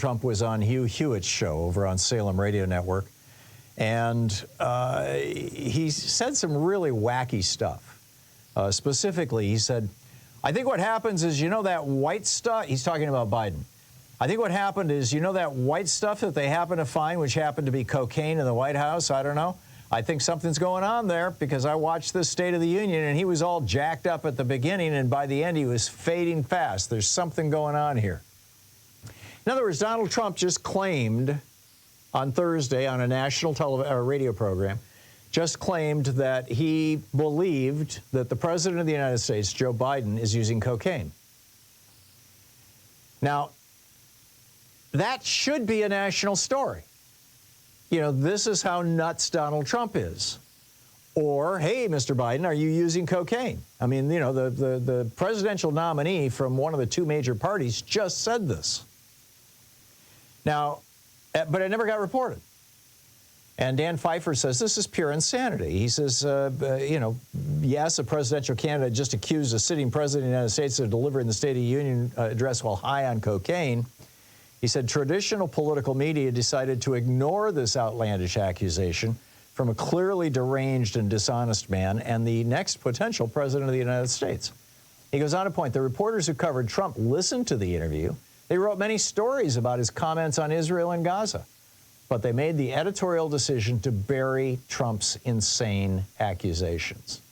Trump was on Hugh Hewitt's show over on Salem Radio Network, and he said some really wacky stuff. Specifically, he said, I think what happens is, you know that white stuff? He's talking about Biden. I think what happened is, you know that white stuff that they happen to find, which happened to be cocaine in the White House? I don't know. I think something's going on there because I watched this State of the Union and he was all jacked up at the beginning and by the end he was fading fast. There's something going on here. In other words, Donald Trump just claimed on Thursday on a national radio program, just claimed that he believed that the President of the United States, Joe Biden, is using cocaine. Now, that should be a national story. You know, this is how nuts Donald Trump is. Or, hey, Mr. Biden, are you using cocaine? I mean, you know, the presidential nominee from one of the two major parties just said this. Now, but it never got reported. And Dan Pfeiffer says this is pure insanity. He says, you know, yes, a presidential candidate just accused a sitting president of the United States of delivering the State of the Union address while high on cocaine. He said traditional political media decided to ignore this outlandish accusation from a clearly deranged and dishonest man and the next potential president of the United States. He goes on to point, the reporters who covered Trump listened to the interview. They wrote many stories about his comments on Israel and Gaza, but they made the editorial decision to bury Trump's insane accusations.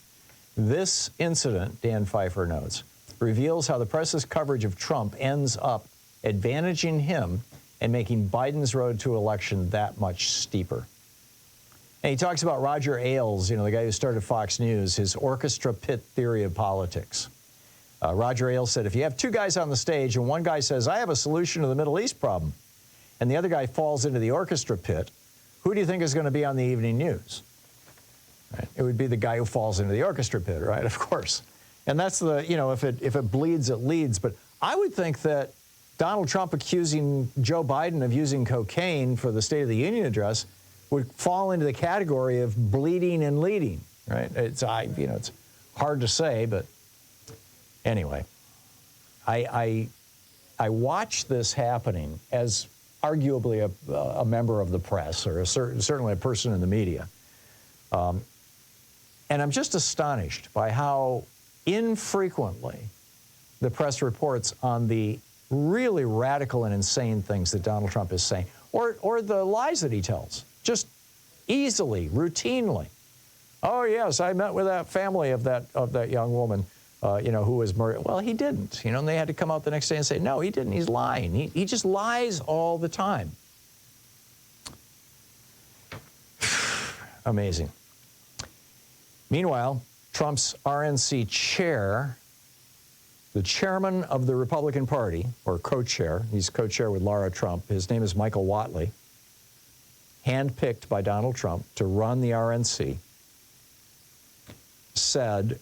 This incident, Dan Pfeiffer notes, reveals how the press's coverage of Trump ends up advantaging him and making Biden's road to election that much steeper. And he talks about Roger Ailes, you know, the guy who started Fox News, his orchestra pit theory of politics. Roger Ailes said, if you have two guys on the stage and one guy says, I have a solution to the Middle East problem, and the other guy falls into the orchestra pit, who do you think is going to be on the evening news? Right? It would be the guy who falls into the orchestra pit, right? Of course. And that's the, you know, if it bleeds, it leads. But I would think that Donald Trump accusing Joe Biden of using cocaine for the State of the Union address would fall into the category of bleeding and leading, right? It's, you know, it's hard to say, but anyway, I watched this happening as arguably a member of the press or certainly a person in the media. And I'm just astonished by how infrequently the press reports on the really radical and insane things that Donald Trump is saying, or the lies that he tells, just easily, routinely. Oh yes, I met with that family of that young woman, you know, who was murdered. Well, he didn't, you know, and they had to come out the next day and say, no, he didn't. He's lying. He just lies all the time. Amazing. Meanwhile, Trump's RNC chair, the chairman of the Republican Party, or co-chair, he's co-chair with Laura Trump, his name is Michael Whatley, handpicked by Donald Trump to run the RNC, said,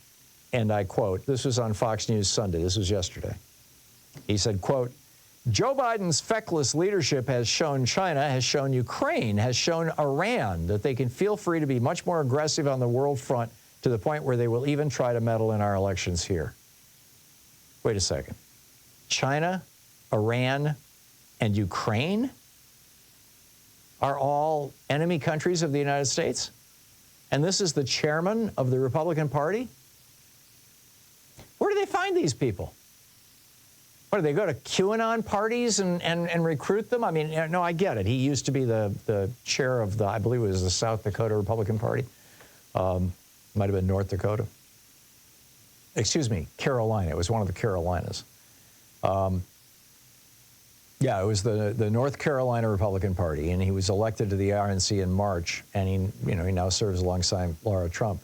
and I quote, this was on Fox News Sunday, this was yesterday, he said, quote, Joe Biden's feckless leadership has shown China, has shown Ukraine, has shown Iran that they can feel free to be much more aggressive on the world front to the point where they will even try to meddle in our elections here. Wait a second. China, Iran, and Ukraine are all enemy countries of the United States? And this is the chairman of the Republican Party? Where do they find these people? What, do they go to QAnon parties and recruit them? I mean, no, I get it. He used to be the chair of the, I believe it was the South Dakota Republican Party. Might have been North Dakota. Excuse me, Carolina. It was one of the Carolinas. Yeah, it was the North Carolina Republican Party, and he was elected to the RNC in March, and he now serves alongside Laura Trump.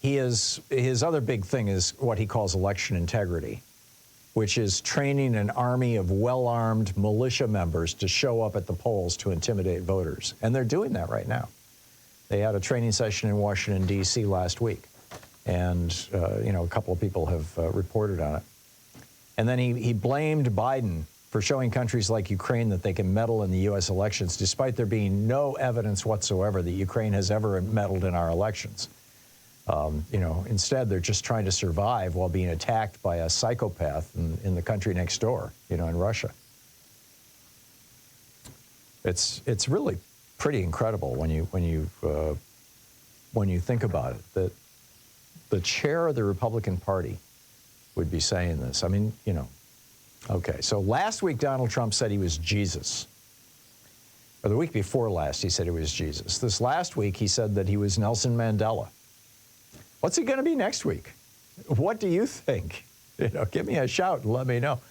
His other big thing is what he calls election integrity, which is training an army of well-armed militia members to show up at the polls to intimidate voters. And they're doing that right now. They had a training session in Washington, D.C. last week. And, a couple of people have reported on it. And then he blamed Biden for showing countries like Ukraine that they can meddle in the U.S. elections, despite there being no evidence whatsoever that Ukraine has ever meddled in our elections. Instead, they're just trying to survive while being attacked by a psychopath in the country next door, in Russia. It's really pretty incredible when you think about it, that the chair of the Republican Party would be saying this. I mean, you know, okay. So last week, Donald Trump said he was Jesus. Or the week before last, he said he was Jesus. This last week, he said that he was Nelson Mandela. What's he going to be next week? What do you think? You know, give me a shout and let me know.